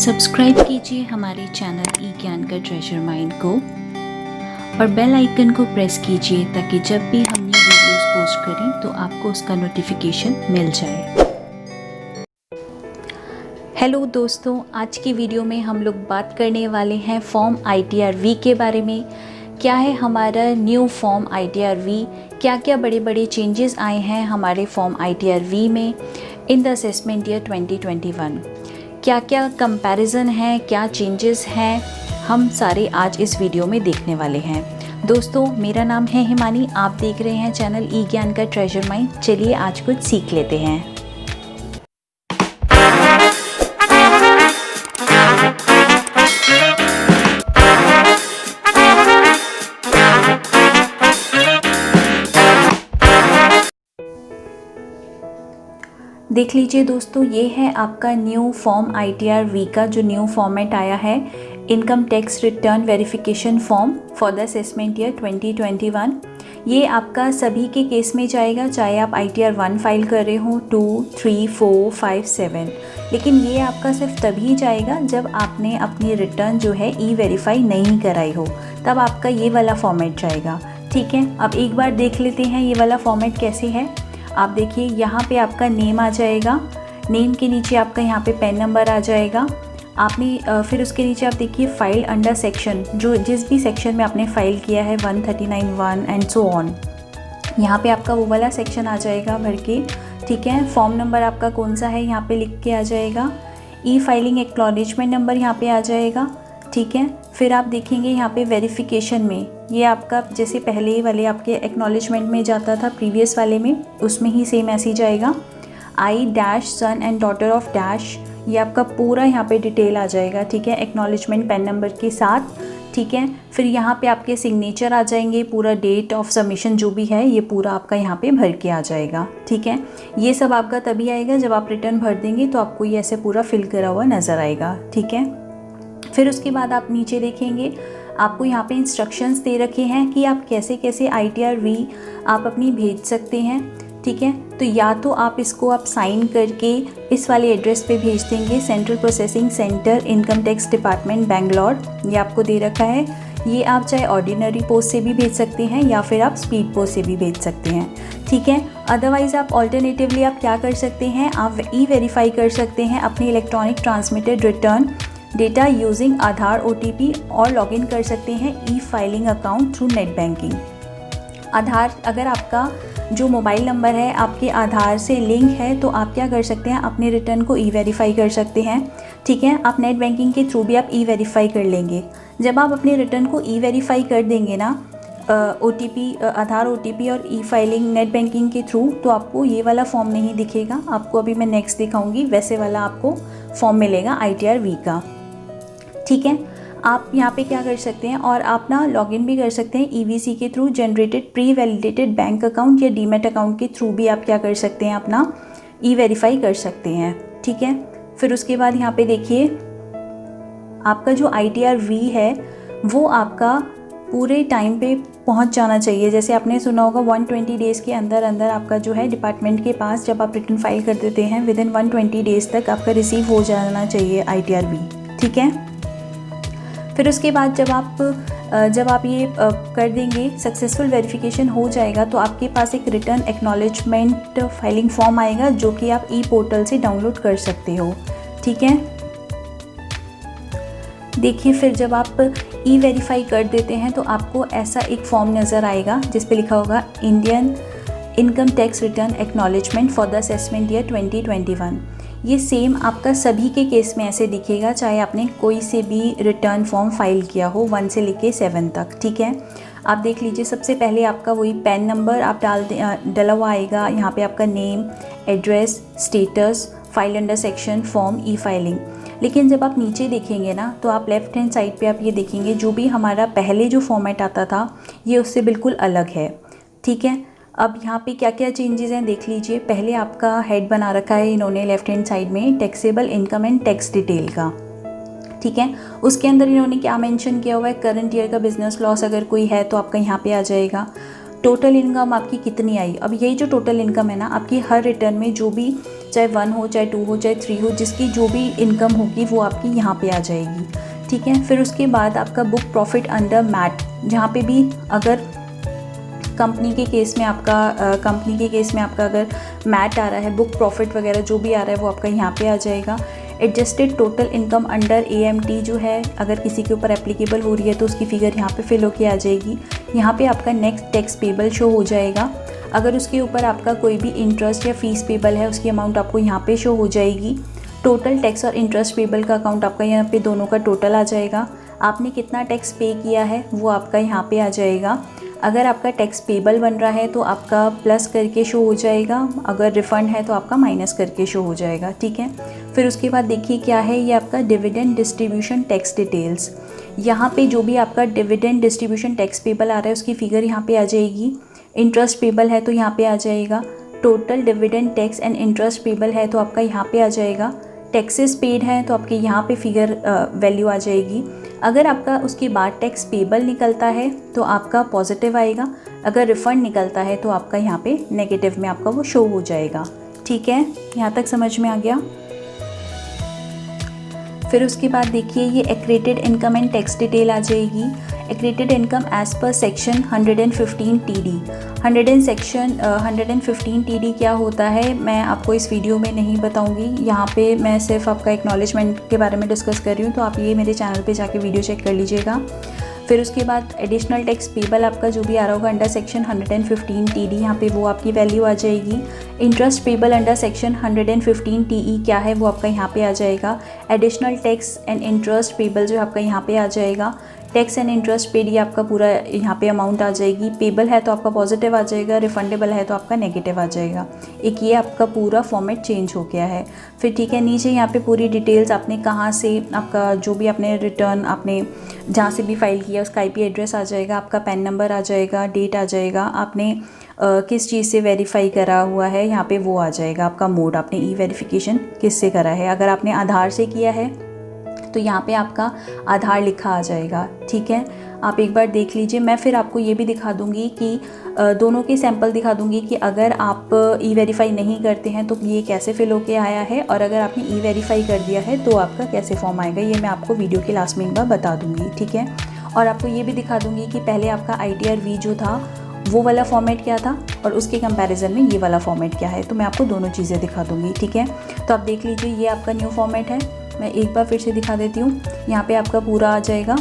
Subscribe कीजिए हमारे channel ई ज्ञान का ट्रेजर माइंड को और बेल आइकन को प्रेस कीजिए ताकि जब भी हम न्यू वीडियोस पोस्ट करें तो आपको उसका नोटिफिकेशन मिल जाए। हेलो दोस्तों, आज की वीडियो में हम लोग बात करने वाले हैं फॉर्म ITR-V के बारे में। क्या है हमारा न्यू फॉर्म ITR-V, क्या क्या बड़े बड़े चेंजेस आए हैं हमारे फॉर्म ITR-V में इन द असेसमेंट ईयर 2021, क्या क्या कंपैरिजन है, क्या चेंजेस हैं, हम सारे आज इस वीडियो में देखने वाले हैं। दोस्तों, मेरा नाम है हिमानी, आप देख रहे हैं चैनल ई ज्ञान का ट्रेजर माइंड। चलिए आज कुछ सीख लेते हैं। देख लीजिए दोस्तों, ये है आपका न्यू फॉर्म ITR-V का जो न्यू फॉर्मेट आया है, income tax return verification form for the assessment year 2021। ये आपका सभी के केस में जाएगा, चाहे आप ITR-1 फाइल कर रहे हो, 2, 3, 4, 5, 7। लेकिन ये आपका सिर्फ तभी जाएगा जब आपने अपनी रिटर्न जो है E-वेरीफाई नहीं कराई हो, तब आपका ये वाला फॉर्मेट जाएगा। ठीक है, अब एक बार देख लेते हैं ये वाला फॉर्मेट कैसे है। आप देखिए, यहाँ पे आपका नेम आ जाएगा, नेम के नीचे आपका यहाँ पे पैन नंबर आ जाएगा। आपने फिर उसके नीचे आप देखिए फाइल अंडर सेक्शन, जो जिस भी सेक्शन में आपने फ़ाइल किया है 139(1) एंड सो ऑन, यहाँ पे आपका वो वाला सेक्शन आ जाएगा भर के। ठीक है, फॉर्म नंबर आपका कौन सा है यहाँ पे लिख के आ जाएगा। E-फाइलिंग एक्नॉलेजमेंट नंबर यहाँ पे आ जाएगा। ठीक है, फिर आप देखेंगे यहाँ पे वेरिफिकेशन में ये आपका जैसे पहले वाले आपके एक्नॉलेजमेंट में जाता था प्रीवियस वाले में, उसमें ही सेम मैसेज आएगा। I son and daughter of dash, ये आपका पूरा यहाँ पे डिटेल आ जाएगा। ठीक है, एक्नॉलेजमेंट पेन नंबर के साथ। ठीक है, फिर यहाँ पे आपके सिग्नेचर आ जाएंगे, पूरा डेट ऑफ सबमिशन जो भी है ये पूरा आपका यहाँ पे भर के आ जाएगा। ठीक है, ये सब आपका तभी आएगा जब आप रिटर्न भर देंगे तो आपको ये ऐसे पूरा फिल करा हुआ नज़र आएगा। ठीक है, फिर उसके बाद आप नीचे देखेंगे आपको यहाँ पे इंस्ट्रक्शंस दे रखे हैं कि आप कैसे कैसे ITR-V आप अपनी भेज सकते हैं। ठीक है, तो या तो आप इसको आप साइन करके इस वाले एड्रेस पे भेज देंगे, central processing centre, income tax department, Bangalore, ये आपको दे रखा है। ये आप चाहे ऑर्डिनरी पोस्ट से भी भेज सकते हैं या फिर आप स्पीड पोस्ट से भी भेज सकते हैं। ठीक है, अदरवाइज़ आप ऑल्टरनेटिवली आप क्या कर सकते हैं, आप E-वेरीफाई कर सकते हैं अपनी electronic transmitted return data using Aadhaar OTP और लॉगिन कर सकते हैं e filing account through net banking. Aadhaar, अगर आपका जो मोबाइल नंबर है आपके आधार से लिंक है तो आप क्या कर सकते हैं, अपने रिटर्न को E-वेरीफाई कर सकते हैं। ठीक है, आप नेट बैंकिंग के थ्रू भी आप E-वेरीफाई कर लेंगे। जब आप अपने रिटर्न को E-वेरीफाई कर देंगे ना OTP, आधार OTP और E-फाइलिंग नेट बैंकिंग के थ्रू, तो आपको ये वाला फॉर्म नहीं दिखेगा। आपको अभी मैं नेक्स्ट दिखाऊंगी, वैसे वाला आपको फॉर्म मिलेगा ITR-V का। ठीक है, आप यहाँ पे क्या कर सकते हैं, और आप ना लॉगिन भी कर सकते हैं EVC के through, generated pre validated bank account या डीमैट अकाउंट के थ्रू भी आप क्या कर सकते हैं, अपना E-वेरीफाई कर सकते हैं। ठीक है, फिर उसके बाद यहाँ पे देखिए आपका जो ITR-V है वो आपका पूरे टाइम पे पहुंच जाना चाहिए। जैसे आपने सुना होगा 120 डेज़ के अंदर अंदर आपका जो है डिपार्टमेंट के पास जब आप रिटर्न फाइल कर देते हैं, विद इन 120 डेज़ तक आपका रिसीव हो जाना चाहिए ITR-V। ठीक है, फिर उसके बाद जब आप ये कर देंगे, सक्सेसफुल वेरिफिकेशन हो जाएगा, तो आपके पास एक रिटर्न एक्नॉलेजमेंट फाइलिंग फॉर्म आएगा जो कि आप E-पोर्टल से डाउनलोड कर सकते हो। ठीक है, देखिए फिर जब आप E-वेरीफाई कर देते हैं तो आपको ऐसा एक फॉर्म नज़र आएगा जिस पे लिखा होगा Indian income tax return acknowledgement for the assessment year 2021। ये सेम आपका सभी के केस में ऐसे दिखेगा, चाहे आपने कोई से भी रिटर्न फॉर्म फाइल किया हो 1 से लेके 7 तक। ठीक है, आप देख लीजिए, सबसे पहले आपका वही पैन नंबर आप डला हुआ आएगा, यहाँ पे आपका name, address, status, file under section, form, e filing. लेकिन जब आप नीचे देखेंगे ना तो आप लेफ़्ट हैंड साइड पे आप ये देखेंगे जो भी हमारा पहले जो फॉर्मेट आता था ये उससे बिल्कुल अलग है। ठीक है, अब यहाँ पे क्या क्या चेंजेस हैं देख लीजिए। पहले आपका हेड बना रखा है इन्होंने लेफ़्ट हैंड साइड में, taxable income and tax detail का। ठीक है, उसके अंदर इन्होंने क्या मेंशन किया हुआ है, करंट ईयर का बिजनेस लॉस अगर कोई है तो आपका यहाँ पे आ जाएगा। टोटल इनकम आपकी कितनी आई, अब यही जो टोटल इनकम है ना, आपकी हर रिटर्न में जो भी चाहे 1 हो, चाहे 2 हो, चाहे 3 हो, जिसकी जो भी इनकम होगी वो आपकी यहाँ पे आ जाएगी, ठीक है। फिर उसके बाद आपका बुक प्रॉफिट अंडर मैट, जहाँ पे भी अगर कंपनी के केस में आपका अगर मैट आ रहा है, बुक प्रॉफिट वगैरह जो भी आ रहा है वो आपका यहाँ पे आ जाएगा। Adjusted total income under AMT जो है, अगर किसी के ऊपर एप्लीकेबल हो रही है तो उसकी फ़िगर यहाँ पे फिल होके आ जाएगी। यहाँ पे आपका नेक्स्ट टैक्स पेबल शो हो जाएगा। अगर उसके ऊपर आपका कोई भी इंटरेस्ट या फीस पेबल है उसकी अमाउंट आपको यहाँ पे शो हो जाएगी। टोटल टैक्स और इंटरेस्ट पेबल का अकाउंट आपका यहाँ पे दोनों का टोटल आ जाएगा। आपने कितना टैक्स पे किया है वो आपका यहाँ पे आ जाएगा। अगर आपका टैक्स पेबल बन रहा है तो आपका प्लस करके शो हो जाएगा, अगर रिफ़ंड है तो आपका माइनस करके शो हो जाएगा, ठीक है। फिर उसके बाद देखिए क्या है, ये आपका डिविडेंड डिस्ट्रीब्यूशन टैक्स डिटेल्स। यहाँ पे जो भी आपका डिविडेंड डिस्ट्रीब्यूशन टैक्स पेबल आ रहा है उसकी फ़िगर यहाँ पे आ जाएगी। इंटरेस्ट पेबल है तो यहाँ पे आ जाएगा। Total dividend tax and interest payable है तो आपका यहाँ पे आ जाएगा। टैक्सेस पेड है तो आपके यहाँ पे फिगर वैल्यू आ जाएगी। अगर आपका उसके बाद टैक्स पेबल निकलता है तो आपका पॉजिटिव आएगा, अगर रिफ़ंड निकलता है तो आपका यहाँ पे नेगेटिव में आपका वो शो हो जाएगा, ठीक है। यहाँ तक समझ में आ गया। फिर उसके बाद देखिए ये accreted income and tax detail आ जाएगी। Accreted income as per section 115 TD। 115 TD क्या होता है मैं आपको इस वीडियो में नहीं बताऊंगी, यहाँ पे मैं सिर्फ आपका एक्नॉलेजमेंट के बारे में डिस्कस कर रही हूँ, तो आप ये मेरे चैनल पे जाके वीडियो चेक कर लीजिएगा। फिर उसके बाद एडिशनल टैक्स पेबल आपका जो भी आ रहा होगा अंडर सेक्शन 115 TD, यहाँ पे वो आपकी वैल्यू आ जाएगी। Interest payable under section 115 TE क्या है वो आपका यहाँ पे आ जाएगा। Additional tax and interest payable जो आपका यहाँ पे आ जाएगा। टैक्स एंड इंटरेस्ट पेड ये आपका पूरा यहाँ पे अमाउंट आ जाएगी। पेबल है तो आपका पॉजिटिव आ जाएगा, रिफंडेबल है तो आपका नेगेटिव आ जाएगा। एक ये आपका पूरा फॉर्मेट चेंज हो गया है। फिर ठीक है, नीचे यहाँ पे पूरी डिटेल्स आपने कहाँ से आपका जो भी आपने रिटर्न आपने जहाँ से भी फाइल किया उसका IP एड्रेस आ जाएगा, आपका पैन नंबर आ जाएगा, डेट आ जाएगा, आपने किस चीज़ से वेरीफाई करा हुआ है यहाँ पे वो आ जाएगा, आपका मोड आपने E-वेरिफिकेशन किस से करा है। अगर आपने आधार से किया है तो यहाँ पे आपका आधार लिखा आ जाएगा, ठीक है। आप एक बार देख लीजिए। मैं फिर आपको ये भी दिखा दूँगी कि दोनों के सैंपल दिखा दूँगी कि अगर आप E-वेरीफाई नहीं करते हैं तो ये कैसे फिल होके आया है, और अगर आपने E-वेरीफाई कर दिया है तो आपका कैसे फॉर्म आएगा, ये मैं आपको वीडियो के लास्ट में एक बार बता दूँगी, ठीक है। और आपको ये भी दिखा दूँगी कि पहले आपका ITR-V जो था वो वाला फॉर्मेट क्या था और उसके कंपैरिजन में ये वाला फॉर्मेट क्या है, तो मैं आपको दोनों चीज़ें दिखा दूँगी, ठीक है। तो आप देख लीजिए ये आपका न्यू फॉर्मेट है। मैं एक बार फिर से दिखा देती हूँ। यहाँ पे आपका पूरा आ जाएगा,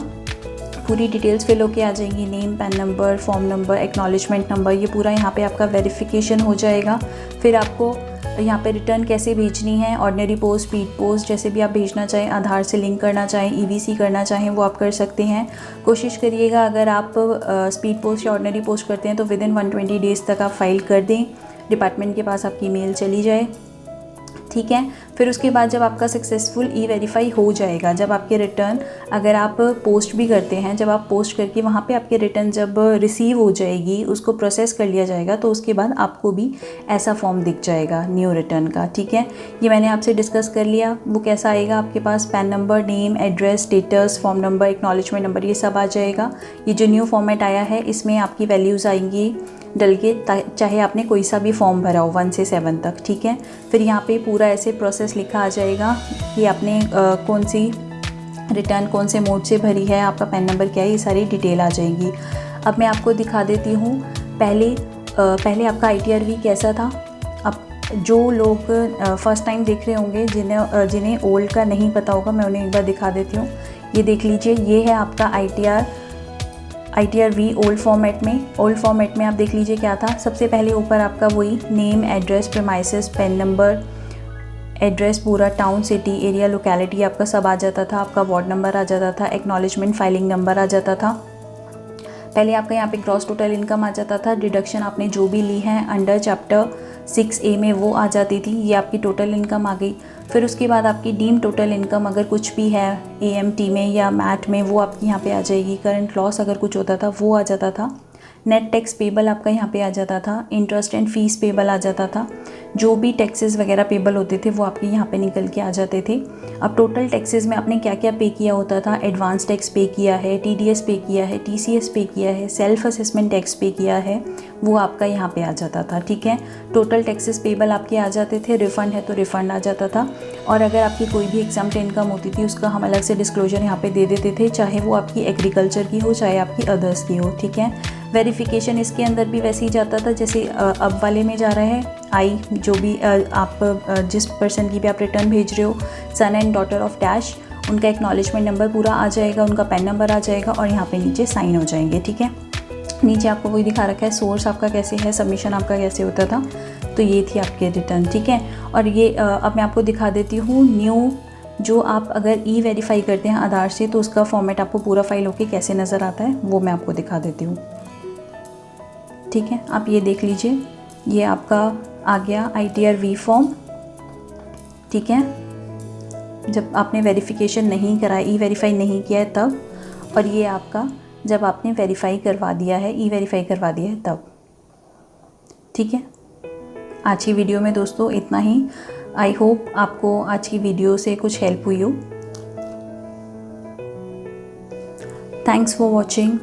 पूरी डिटेल्स फिल होके आ जाएंगी, name, pan number, form number, acknowledgement number, ये पूरा यहाँ पे आपका वेरिफिकेशन हो जाएगा। फिर आपको यहाँ पे रिटर्न कैसे भेजनी है, ऑर्डिनरी पोस्ट, स्पीड पोस्ट, जैसे भी आप भेजना चाहें, आधार से लिंक करना चाहें, EVC करना चाहें वो आप कर सकते हैं। कोशिश करिएगा अगर आप स्पीड पोस्ट या ऑर्डिनरी पोस्ट करते हैं तो विदिन 120 डेज़ तक आप फाइल कर दें, डिपार्टमेंट के पास आपकी मेल चली जाए, ठीक है। फिर उसके बाद जब आपका सक्सेसफुल E-वेरीफाई हो जाएगा, जब आपके रिटर्न अगर आप पोस्ट भी करते हैं, जब आप पोस्ट करके वहाँ पे आपके रिटर्न जब रिसीव हो जाएगी, उसको प्रोसेस कर लिया जाएगा, तो उसके बाद आपको भी ऐसा फॉर्म दिख जाएगा न्यू रिटर्न का, ठीक है। ये मैंने आपसे डिस्कस कर लिया। वो कैसा आएगा, आपके पास PAN number, name, address, status, form number, acknowledgement number, ये सब आ जाएगा। ये जो न्यू फॉर्मेट आया है इसमें आपकी वैल्यूज़ आएंगी डल के, चाहे आपने कोई सा भी फॉर्म भरा हो 1 से 7 तक, ठीक है। फिर यहाँ पे पूरा ऐसे प्रोसेस लिखा आ जाएगा कि आपने कौन सी रिटर्न कौन से मोड से भरी है, आपका पैन नंबर क्या है, ये सारी डिटेल आ जाएगी। अब मैं आपको दिखा देती हूँ पहले आपका ITR-V कैसा था। अब जो लोग फर्स्ट टाइम देख रहे होंगे, जिन्हें ओल्ड का नहीं पता होगा, मैं उन्हें एक बार दिखा देती हूँ। ये देख लीजिए, ये है आपका ITR-V ओल्ड फॉर्मेट में आप देख लीजिए क्या था। सबसे पहले ऊपर आपका वही name, address, premises, pan number, address पूरा, टाउन, सिटी, एरिया, लोकेलिटी आपका सब आ जाता था, आपका वार्ड नंबर आ जाता था, एक्नॉलेजमेंट फाइलिंग नंबर आ जाता था। पहले आपका यहाँ पे ग्रॉस टोटल इनकम आ जाता था, डिडक्शन आपने जो भी ली है अंडर चैप्टर 6A में वो आ जाती थी, ये आपकी टोटल इनकम आ गई। फिर उसके बाद आपकी डीम टोटल इनकम अगर कुछ भी है AMT में या मैट में वो आपकी यहाँ पे आ जाएगी। करंट लॉस अगर कुछ होता था वो आ जाता था। नेट टैक्स पेबल आपका यहाँ पे आ जाता था। इंटरेस्ट एंड फीस पेबल आ जाता था। जो भी टैक्सेस वगैरह पेबल होते थे वो आपके यहाँ पे निकल के आ जाते थे। अब टोटल टैक्सेस में आपने क्या क्या पे किया होता था, एडवांस टैक्स पे किया है, TDS पे किया है, TCS पे किया है, सेल्फ असेसमेंट टैक्स पे किया है, वो आपका यहाँ पे आ जाता था। ठीक है, टोटल टैक्सेस पेबल आपके आ जाते थे, रिफ़ंड है तो रिफ़ंड आ जाता था। और अगर आपकी कोई भी एग्जाम्प्ट इनकम होती थी उसका हम अलग से डिस्क्लोजर यहाँ पे दे देते थे, चाहे वो आपकी एग्रीकल्चर की हो चाहे आपकी अदर्स की हो। ठीक है, वेरिफिकेशन इसके अंदर भी वैसे ही जाता था जैसे अब वाले में जा रहा है। आई जो भी आप जिस पर्सन की भी आप रिटर्न भेज रहे हो, सन एंड डॉटर ऑफ डैश, उनका एक्नॉलेजमेंट नंबर पूरा आ जाएगा, उनका पैन नंबर आ जाएगा और यहाँ पे नीचे साइन हो जाएंगे। ठीक है, नीचे आपको वही दिखा रखा है सोर्स आपका कैसे है, सबमिशन आपका कैसे होता था। तो ये थी आपके रिटर्न। ठीक है, और ये अब मैं आपको दिखा देती हूँ न्यू, जो आप अगर ई वेरीफाई करते हैं आधार से तो उसका फॉर्मेट आपको पूरा फाइल होके कैसे नज़र आता है वो मैं आपको दिखा देती हूँ। ठीक है, आप ये देख लीजिए, ये आपका आ गया ITR-V फॉर्म। ठीक है, जब आपने वेरिफिकेशन नहीं करा, ई वेरीफाई नहीं किया है तब, और ये आपका जब आपने वेरीफाई करवा दिया है, ई वेरीफाई करवा दिया है तब। ठीक है, आज की वीडियो में दोस्तों इतना ही। आई होप आपको आज की वीडियो से कुछ हेल्प हुई हो। Thanks for watching.